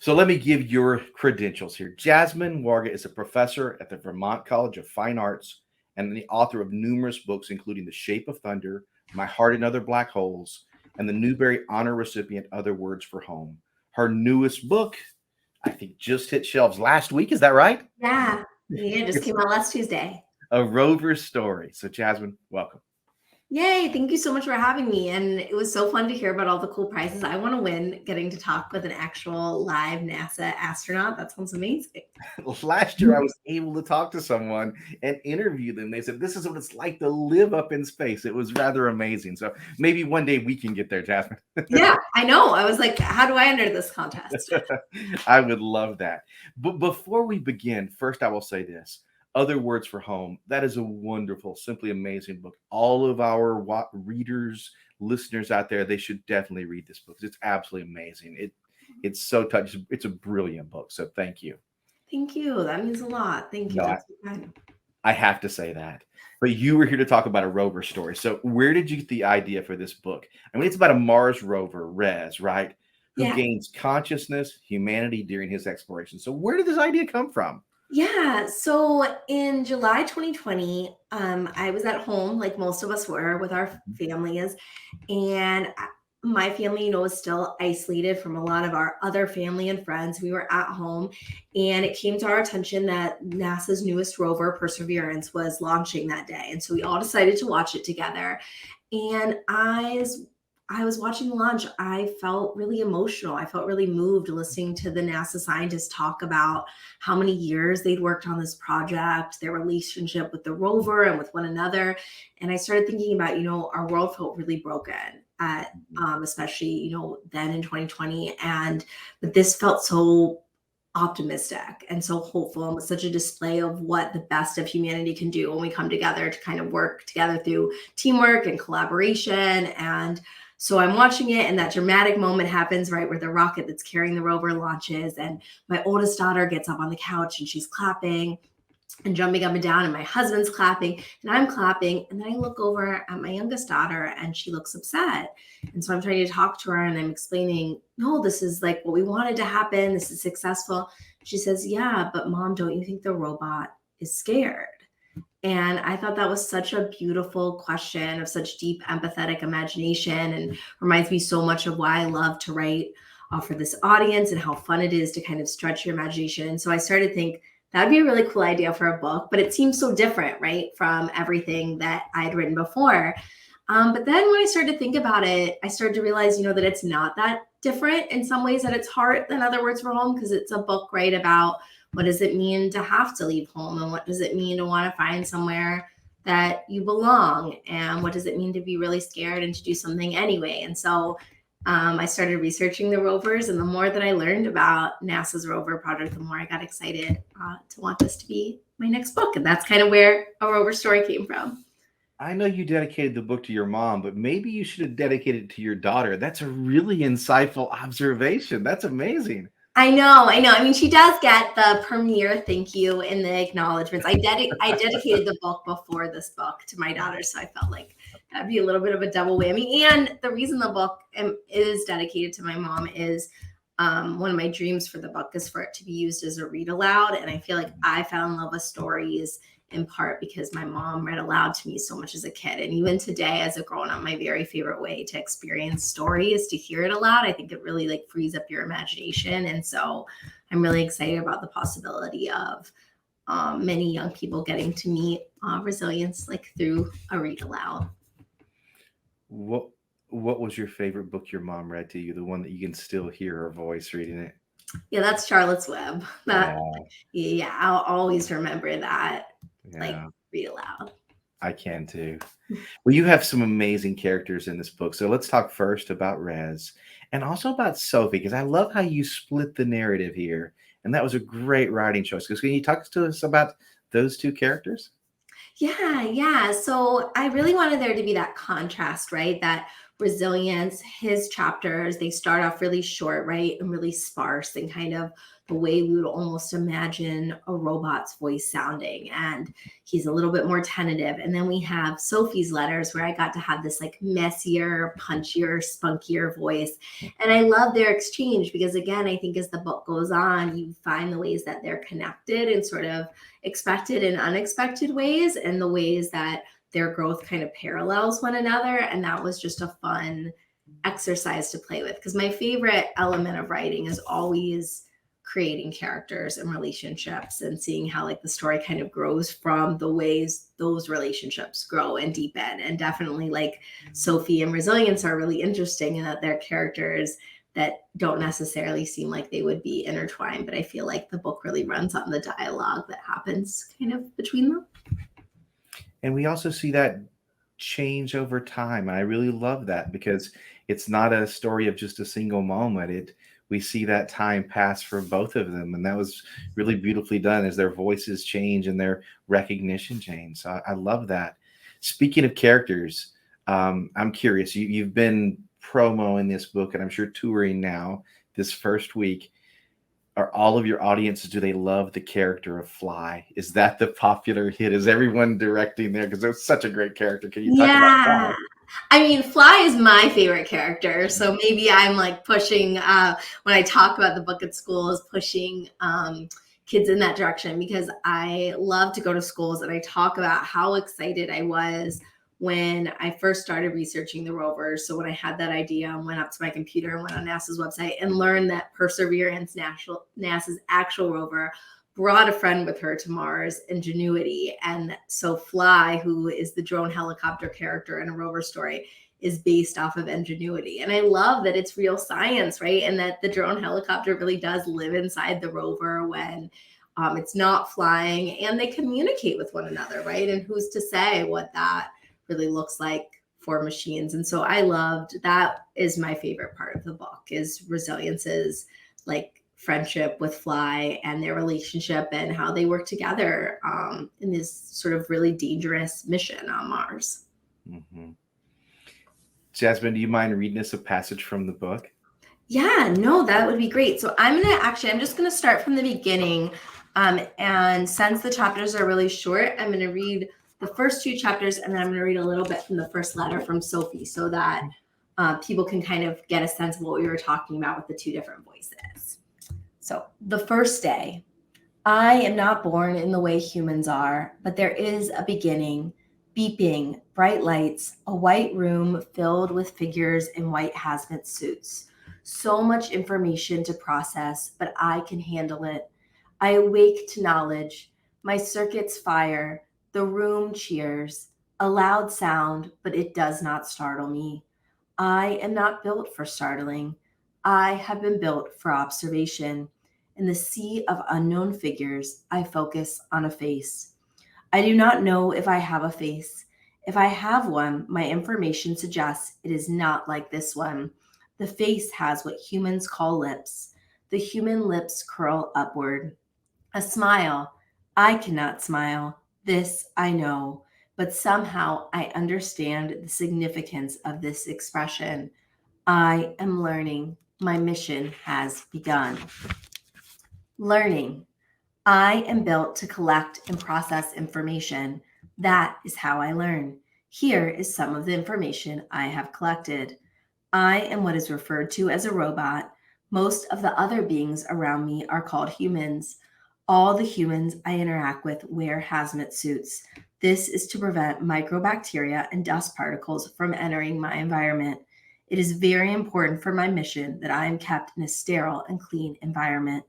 So let me give your credentials here. Jasmine Warga is a professor at the Vermont College of Fine Arts and the author of numerous books, including The Shape of Thunder, My Heart and Other Black Holes, and the Newbery Honor recipient, Other Words for Home. Her newest book, I think, just hit shelves last week. Is that right? Yeah. Yeah, it just It's came out last Tuesday. A Rover Story. So, Jasmine, welcome. Yay, thank you so much for having me. And it was so fun to hear about all the cool prizes. I want to win getting to talk with an actual live NASA astronaut. That sounds amazing. Last year, I was able to talk to someone and interview them. They said, "This is what it's like to live up in space." It was rather amazing. So maybe one day we can get there, Jasmine. Yeah, I know. I was like, how do I enter this contest? I would love that. But before we begin, first I will say this. Other Words for Home. That is a wonderful, simply amazing book. All of our readers, listeners out there, they should definitely read this book. It's absolutely amazing. It's so touching. It's a brilliant book. So thank you. Thank you. That means a lot. Thank you. No, That's so kind. I have to say that. But you were here to talk about a rover story. So where did you get the idea for this book? I mean, it's about a Mars rover, Rez, right? Who Yeah. gains consciousness, humanity during his exploration. So where did this idea come from? Yeah. So in July 2020, I was at home, like most of us were, with our families, and my family, was still isolated from a lot of our other family and friends. We were at home, and it came to our attention that NASA's newest rover, Perseverance, was launching that day, and so we all decided to watch it together. And I was watching the launch, I felt really emotional. I felt really moved listening to the NASA scientists talk about how many years they'd worked on this project, their relationship with the rover and with one another. And I started thinking about, our world felt really broken at, especially, then in 2020. But this felt so optimistic and so hopeful, and was such a display of what the best of humanity can do when we come together to kind of work together through teamwork and collaboration. And so I'm watching it, and that dramatic moment happens, right, where the rocket that's carrying the rover launches, and my oldest daughter gets up on the couch and she's clapping and jumping up and down, and my husband's clapping and I'm clapping. And then I look over at my youngest daughter and she looks upset. And so I'm trying to talk to her and I'm explaining, no, this is like what we wanted to happen. This is successful. She says, yeah, but Mom, don't you think the robot is scared? And I thought that was such a beautiful question of such deep empathetic imagination, and reminds me so much of why I love to write for this audience and how fun it is to kind of stretch your imagination. And so I started to think that'd be a really cool idea for a book, but it seems so different, right, from everything that I had written before. But then when I started to think about it, I started to realize, that it's not that different in some ways, at its heart, than Other Words for Home, because it's a book, right, about what does it mean to have to leave home, and what does it mean to want to find somewhere that you belong, and what does it mean to be really scared and to do something anyway. And so I started researching the rovers, and the more that I learned about NASA's rover project, the more I got excited to want this to be my next book. And that's kind of where A Rover Story came from. I know you dedicated the book to your mom, but maybe you should have dedicated it to your daughter. That's a really insightful observation. That's amazing. I know. I mean, she does get the premiere thank you in the acknowledgments. I dedicated the book before this book to my daughter, so I felt like that'd be a little bit of a double whammy. And the reason the book is dedicated to my mom is one of my dreams for the book is for it to be used as a read aloud. And I feel like I fell in love with stories in part because my mom read aloud to me so much as a kid. And even today, as a grown up, my very favorite way to experience story is to hear it aloud. I think it really frees up your imagination. And so I'm really excited about the possibility of many young people getting to meet resilience through a read aloud. What what was your favorite book your mom read to you? The one that you can still hear her voice reading it? Yeah, that's Charlotte's Web. That Yeah, Yeah, I'll always remember that. yeah, Read aloud. I can too. Well, you have some amazing characters in this book. So let's talk first about Rez and also about Sophie, because I love how you split the narrative here. And that was a great writing choice. Because can you talk to us about those two characters? Yeah. So I really wanted there to be that contrast, right? That resilience, his chapters, they start off really short, right? And really sparse and kind of the way we would almost imagine a robot's voice sounding. And he's a little bit more tentative. And then we have Sophie's letters, where I got to have this like messier, punchier, spunkier voice. And I love their exchange because, again, I think as the book goes on, you find the ways that they're connected in sort of expected and unexpected ways, and the ways that their growth kind of parallels one another. And that was just a fun exercise to play with, because my favorite element of writing is always creating characters and relationships and seeing how like the story kind of grows from the ways those relationships grow and deepen. And definitely like Sophie and Resilience are really interesting in that they're characters that don't necessarily seem like they would be intertwined, but I feel like the book really runs on the dialogue that happens kind of between them. And we also see that change over time. And I really love that, because it's not a story of just a single moment. We see that time pass for both of them. And that was really beautifully done as their voices change and their recognition change. So I love that. Speaking of characters, I'm curious, you've been promoing this book, and I'm sure touring now this first week. Are all of your audiences, do they love the character of Fly? Is that the popular hit? Is everyone directing there? Because it's such a great character. Can you talk about Fly? I mean, Fly is my favorite character. So maybe I'm like pushing, when I talk about the book at schools, pushing kids in that direction, because I love to go to schools and I talk about how excited I was when I first started researching the Rover. So when I had that idea and went up to my computer and went on NASA's website and learned that Perseverance, NASA's actual rover, brought a friend with her to Mars, Ingenuity. And so Fly, who is the drone helicopter character in a Rover story, is based off of Ingenuity. And I love that it's real science, right? And that the drone helicopter really does live inside the rover when it's not flying, and they communicate with one another, right? And who's to say what that really looks like for machines? And so I loved that. Is my favorite part of the book, is Resilience's like friendship with Fly and their relationship and how they work together in this sort of really dangerous mission on Mars. Mm-hmm. Jasmine, do you mind reading us a passage from the book? Yeah, no, that would be great. So I'm just going to start from the beginning. And since the chapters are really short, I'm going to read the first two chapters, and then I'm going to read a little bit from the first letter from Sophie, so that people can kind of get a sense of what we were talking about with the two different voices. So the first day. I am not born in the way humans are, but there is a beginning. Beeping, bright lights, a white room filled with figures in white hazmat suits. So much information to process, but I can handle it. I awake to knowledge. My circuits fire. The room cheers. A loud sound, but it does not startle me. I am not built for startling. I have been built for observation. In the sea of unknown figures, I focus on a face. I do not know if I have a face. If I have one, my information suggests it is not like this one. The face has what humans call lips. The human lips curl upward. A smile. I cannot smile. This I know. But somehow I understand the significance of this expression. I am learning. My mission has begun. Learning. I am built to collect and process information. That is how I learn. Here is some of the information I have collected. I am what is referred to as a robot. Most of the other beings around me are called humans. All the humans I interact with wear hazmat suits. This is to prevent microbacteria and dust particles from entering my environment. It is very important for my mission that I am kept in a sterile and clean environment.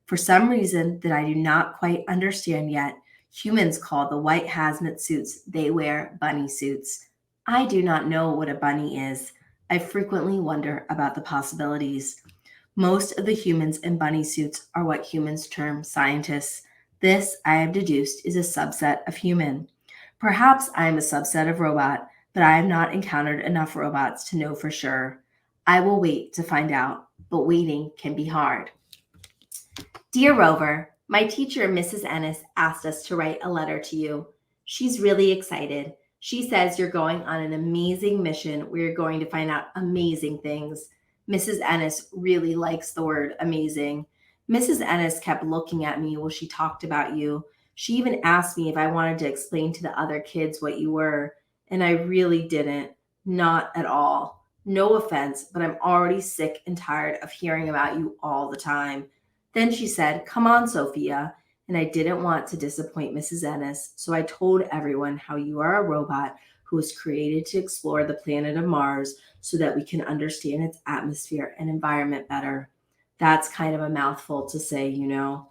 For some reason that I do not quite understand yet, humans call the white hazmat suits they wear bunny suits. I do not know what a bunny is. I frequently wonder about the possibilities. Most of the humans in bunny suits are what humans term scientists. This, I have deduced, is a subset of human. Perhaps I am a subset of robot, but I have not encountered enough robots to know for sure. I will wait to find out, but waiting can be hard. Dear Rover, my teacher, Mrs. Ennis, asked us to write a letter to you. She's really excited. She says you're going on an amazing mission where you're going to find out amazing things. Mrs. Ennis really likes the word amazing. Mrs. Ennis kept looking at me while she talked about you. She even asked me if I wanted to explain to the other kids what you were, and I really didn't. Not at all. No offense, but I'm already sick and tired of hearing about you all the time. Then she said, "Come on, Sophia." And I didn't want to disappoint Mrs. Ennis, so I told everyone how you are a robot who was created to explore the planet of Mars so that we can understand its atmosphere and environment better. That's kind of a mouthful to say, you know.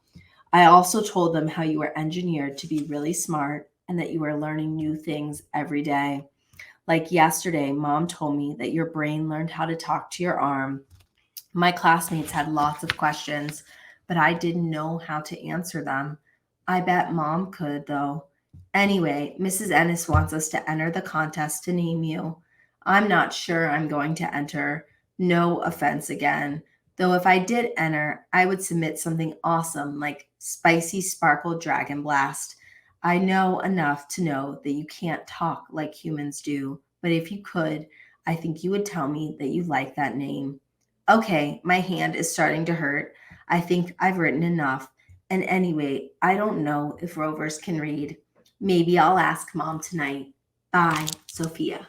I also told them how you were engineered to be really smart and that you are learning new things every day. Like yesterday, mom told me that your brain learned how to talk to your arm. My classmates had lots of questions, but I didn't know how to answer them. I bet mom could, though. Anyway, Mrs. Ennis wants us to enter the contest to name you. I'm not sure I'm going to enter. No offense again. Though if I did enter, I would submit something awesome like Spicy Sparkle Dragon Blast. I know enough to know that you can't talk like humans do, but if you could, I think you would tell me that you like that name. Okay, my hand is starting to hurt. I think I've written enough. And anyway, I don't know if rovers can read. Maybe I'll ask mom tonight. Bye, Sophia.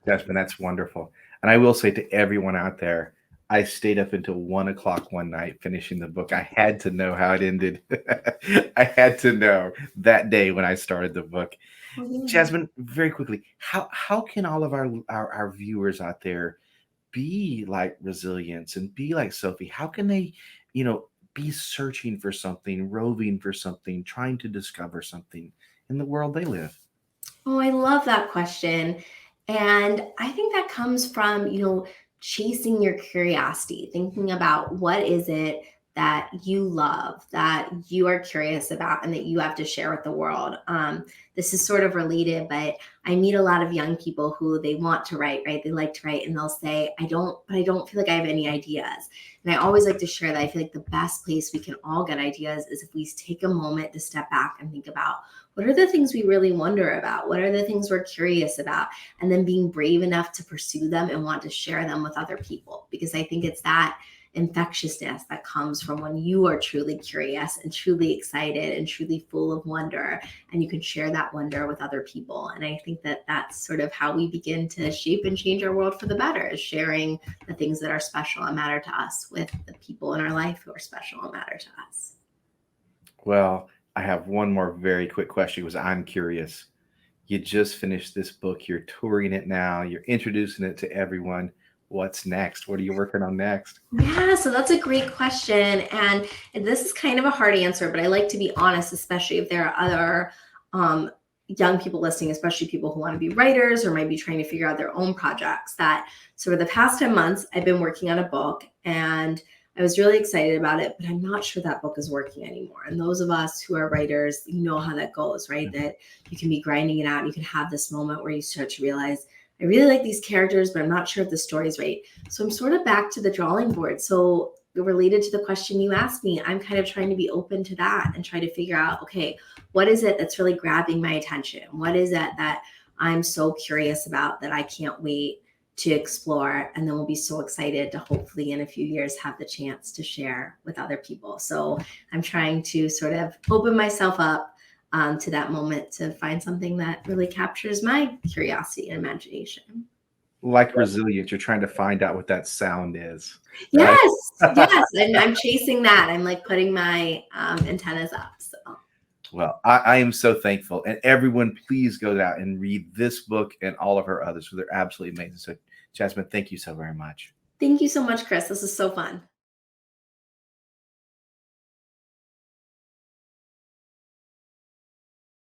Jasmine, that's wonderful. And I will say to everyone out there, I stayed up until 1 o'clock one night finishing the book. I had to know how it ended. I had to know that day when I started the book. Oh, yeah. Jasmine, very quickly, how can all of our viewers out there be like resilience and be like Sophie? How can they, be searching for something, roving for something, trying to discover something in the world they live? Oh, I love that question. And I think that comes from, chasing your curiosity, thinking about what is it that you love, that you are curious about, and that you have to share with the world. This is sort of related, but I meet a lot of young people who they want to write, right? They like to write, and they'll say, but I don't feel like I have any ideas. And I always like to share that I feel like the best place we can all get ideas is if we take a moment to step back and think about what are the things we really wonder about? What are the things we're curious about? And then being brave enough to pursue them and want to share them with other people. Because I think it's that infectiousness that comes from when you are truly curious and truly excited and truly full of wonder, and you can share that wonder with other people. And I think that that's sort of how we begin to shape and change our world for the better, is sharing the things that are special and matter to us with the people in our life who are special and matter to us. Well, I have one more very quick question because I'm curious. You just finished this book, you're touring it now, you're introducing it to everyone. What's next? What are you working on next? Yeah, so that's a great question. And this is kind of a hard answer, but I like to be honest, especially if there are other young people listening, especially people who want to be writers or might be trying to figure out their own projects. That sort of the past 10 months, I've been working on a book and I was really excited about it, but I'm not sure that book is working anymore. And those of us who are writers, you know how that goes, right? That you can be grinding it out and you can have this moment where you start to realize, I really like these characters, but I'm not sure if the story's right. So I'm sort of back to the drawing board. So related to the question you asked me, I'm kind of trying to be open to that and try to figure out, okay, what is it that's really grabbing my attention? What is it that I'm so curious about that I can't wait to explore? And then we'll be so excited to hopefully in a few years have the chance to share with other people. So I'm trying to sort of open myself up to that moment to find something that really captures my curiosity and imagination. Like resilience, you're trying to find out what that sound is, right? Yes, yes, I'm chasing that. I'm like putting my antennas up. So Well, I am so thankful. And everyone, please go out and read this book and all of her others. They're absolutely amazing. So, Jasmine, thank you so very much. thank you so much, Chris. This is so fun.